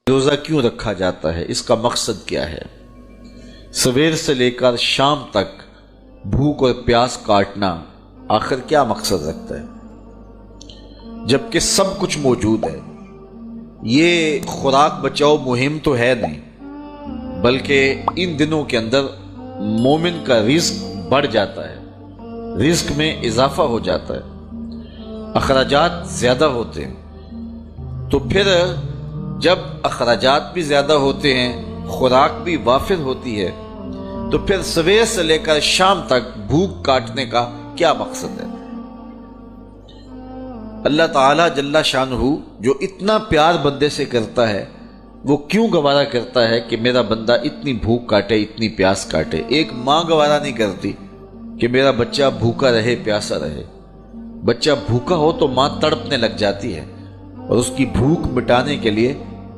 روزہ کیوں رکھا جاتا ہے؟ اس کا مقصد کیا ہے؟ سویر سے لے کر شام تک بھوک اور پیاس کاٹنا آخر کیا مقصد رکھتا ہے جبکہ سب کچھ موجود ہے؟ یہ خوراک بچاؤ مہم تو ہے نہیں، بلکہ ان دنوں کے اندر مومن کا رزق بڑھ جاتا ہے، رزق میں اضافہ ہو جاتا ہے، اخراجات زیادہ ہوتے ہیں۔ تو پھر جب اخراجات بھی زیادہ ہوتے ہیں، خوراک بھی وافر ہوتی ہے، تو پھر سویر سے لے کر شام تک بھوک کاٹنے کا کیا مقصد ہے؟ اللہ تعالیٰ جل شانہ جو اتنا پیار بندے سے کرتا ہے، وہ کیوں گوارا کرتا ہے کہ میرا بندہ اتنی بھوک کاٹے، اتنی پیاس کاٹے؟ ایک ماں گوارا نہیں کرتی کہ میرا بچہ بھوکا رہے، پیاسا رہے۔ بچہ بھوکا ہو تو ماں تڑپنے لگ جاتی ہے، اور اس کی بھوک مٹانے کے لیے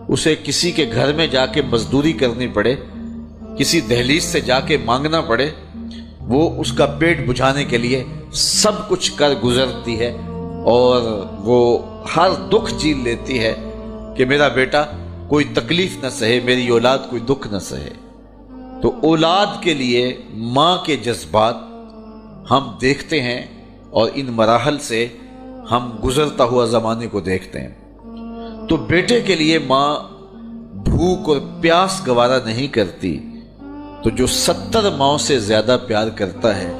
اسے کسی کے گھر میں جا کے مزدوری کرنی پڑے، کسی دہلیز سے جا کے مانگنا پڑے، وہ اس کا پیٹ بجھانے کے لیے سب کچھ کر گزرتی ہے، اور وہ ہر دکھ جھیل لیتی ہے کہ میرا بیٹا کوئی تکلیف نہ سہے، میری اولاد کوئی دکھ نہ سہے۔ تو اولاد کے لیے ماں کے جذبات ہم دیکھتے ہیں، اور ان مراحل سے ہم گزرتا ہوا زمانے کو دیکھتے ہیں۔ تو بیٹے کے لیے ماں بھوک اور پیاس گوارا نہیں کرتی، تو جو 70 ماؤں سے زیادہ پیار کرتا ہے،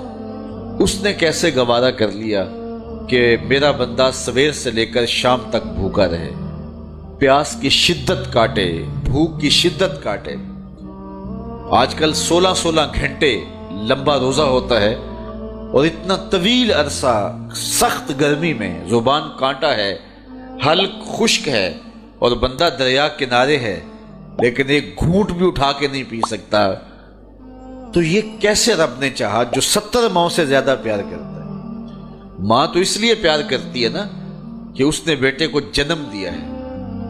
اس نے کیسے گوارا کر لیا کہ میرا بندہ سویر سے لے کر شام تک بھوکا رہے، پیاس کی شدت کاٹے، بھوک کی شدت کاٹے۔ آج کل 16 گھنٹے لمبا روزہ ہوتا ہے، اور اتنا طویل عرصہ سخت گرمی میں زبان کانٹا ہے، حلق خشک ہے، اور بندہ دریا کنارے ہے، لیکن ایک گھونٹ بھی اٹھا کے نہیں پی سکتا۔ تو یہ کیسے رب نے چاہا جو 70 ماؤں سے زیادہ پیار کرتا ہے؟ ماں تو اس لیے پیار کرتی ہے نا کہ اس نے بیٹے کو جنم دیا ہے،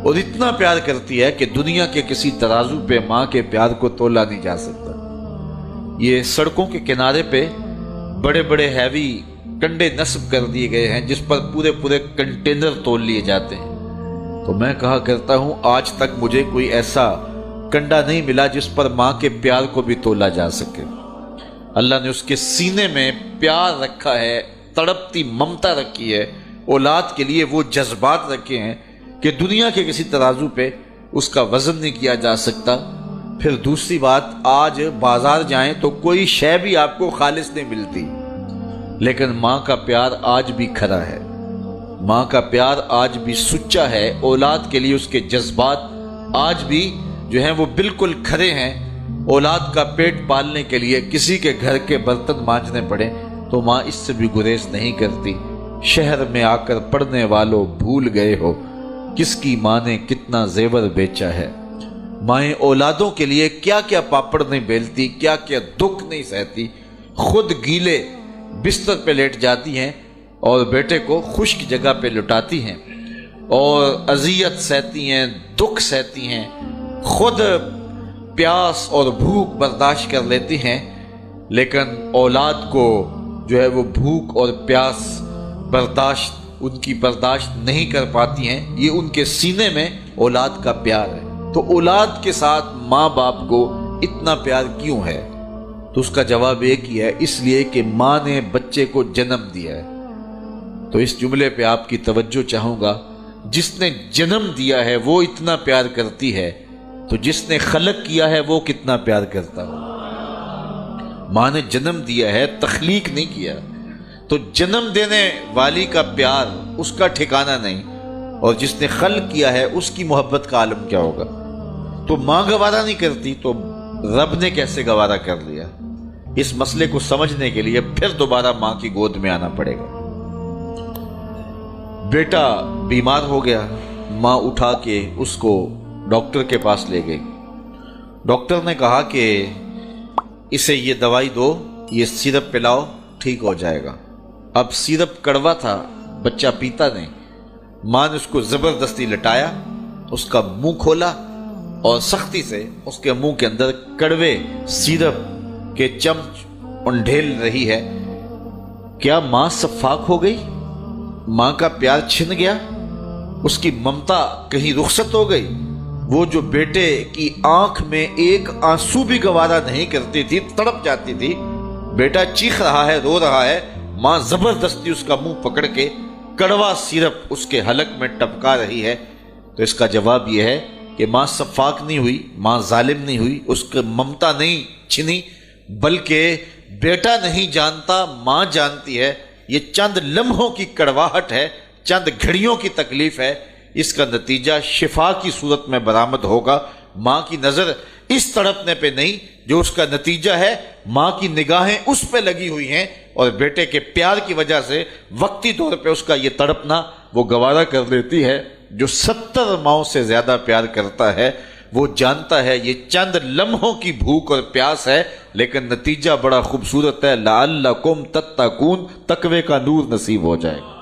اور اتنا پیار کرتی ہے کہ دنیا کے کسی ترازو پہ ماں کے پیار کو تولا نہیں جا سکتا۔ یہ سڑکوں کے کنارے پہ بڑے بڑے ہیوی کنڈے نصب کر دیے گئے ہیں، جس پر پورے کنٹینر تول لیے جاتے ہیں۔ تو میں کہا کرتا ہوں، آج تک مجھے کوئی ایسا کنڈا نہیں ملا جس پر ماں کے پیار کو بھی تولا جا سکے۔ اللہ نے اس کے سینے میں پیار رکھا ہے، تڑپتی ممتا رکھی ہے، اولاد کے لیے وہ جذبات رکھے ہیں کہ دنیا کے کسی ترازو پہ اس کا وزن نہیں کیا جا سکتا۔ پھر دوسری بات، آج بازار جائیں تو کوئی شے بھی آپ کو خالص نہیں ملتی، لیکن ماں کا پیار آج بھی کھرا ہے، ماں کا پیار آج بھی سچا ہے، اولاد کے لیے اس کے جذبات آج بھی جو ہیں وہ بالکل کھرے ہیں۔ اولاد کا پیٹ پالنے کے لیے کسی کے گھر کے برتن مانجنے پڑے تو ماں اس سے بھی گریز نہیں کرتی۔ شہر میں آ کر پڑھنے والوں بھول گئے ہو کس کی ماں نے کتنا زیور بیچا ہے۔ مائیں اولادوں کے لیے کیا کیا پاپڑ نہیں بیلتی، کیا کیا دکھ نہیں سہتی، خود گیلے بستر پہ لیٹ جاتی ہیں اور بیٹے کو خشک جگہ پہ لٹاتی ہیں، اور اذیت سہتی ہیں، دکھ سہتی ہیں، خود پیاس اور بھوک برداشت کر لیتی ہیں، لیکن اولاد کو جو ہے وہ بھوک اور پیاس ان کی برداشت نہیں کر پاتی ہیں۔ یہ ان کے سینے میں اولاد کا پیار ہے۔ تو اولاد کے ساتھ ماں باپ کو اتنا پیار کیوں ہے؟ تو اس کا جواب ایک ہی ہے، اس لیے کہ ماں نے بچے کو جنم دیا ہے۔ تو اس جملے پہ آپ کی توجہ چاہوں گا، جس نے جنم دیا ہے وہ اتنا پیار کرتی ہے، تو جس نے خلق کیا ہے وہ کتنا پیار کرتا ہو۔ ماں نے جنم دیا ہے، تخلیق نہیں کیا، تو جنم دینے والی کا پیار اس کا ٹھکانہ نہیں، اور جس نے خلق کیا ہے اس کی محبت کا عالم کیا ہوگا؟ تو ماں گوارا نہیں کرتی تو رب نے کیسے گوارا کر لیا؟ اس مسئلے کو سمجھنے کے لیے پھر دوبارہ ماں کی گود میں آنا پڑے گا۔ بیٹا بیمار ہو گیا، ماں اٹھا کے اس کو ڈاکٹر کے پاس لے گئی۔ ڈاکٹر نے کہا کہ اسے یہ دوائی دو، یہ سیرپ پلاؤ، ٹھیک ہو جائے گا۔ اب سیرپ کڑوا تھا، بچہ پیتا نہیں۔ ماں نے اس کو زبردستی لٹایا، اس کا منہ کھولا، اور سختی سے اس کے منہ کے اندر کڑوے سیرپ کے چمچ انڈھیل رہی ہے۔ کیا ماں صفاق ہو گئی؟ ماں کا پیار چھن گیا؟ اس کی ممتا کہیں رخصت ہو گئی؟ وہ جو بیٹے کی آنکھ میں ایک آنسو بھی گوارا نہیں کرتی تھی، تڑپ جاتی تھی، بیٹا چیخ رہا ہے، رو رہا ہے، ماں زبردستی اس کا منہ پکڑ کے کڑوا سیرپ اس کے حلق میں ٹپکا رہی ہے، تو اس کا جواب یہ ہے کہ ماں سفاک نہیں ہوئی، ماں ظالم نہیں ہوئی، اس کے ممتا نہیں چھنی، بلکہ بیٹا نہیں جانتا، ماں جانتی ہے، یہ چند لمحوں کی کڑواہٹ ہے، چند گھڑیوں کی تکلیف ہے، اس کا نتیجہ شفا کی صورت میں برآمد ہوگا۔ ماں کی نظر اس تڑپنے پہ نہیں، جو اس کا نتیجہ ہے ماں کی نگاہیں اس پہ لگی ہوئی ہیں، اور بیٹے کے پیار کی وجہ سے وقتی طور پہ اس کا یہ تڑپنا وہ گوارا کر لیتی ہے۔ جو 70 ماؤں سے زیادہ پیار کرتا ہے وہ جانتا ہے یہ چند لمحوں کی بھوک اور پیاس ہے، لیکن نتیجہ بڑا خوبصورت ہے، لعلکم تتقون، تقوی کا نور نصیب ہو جائے گا۔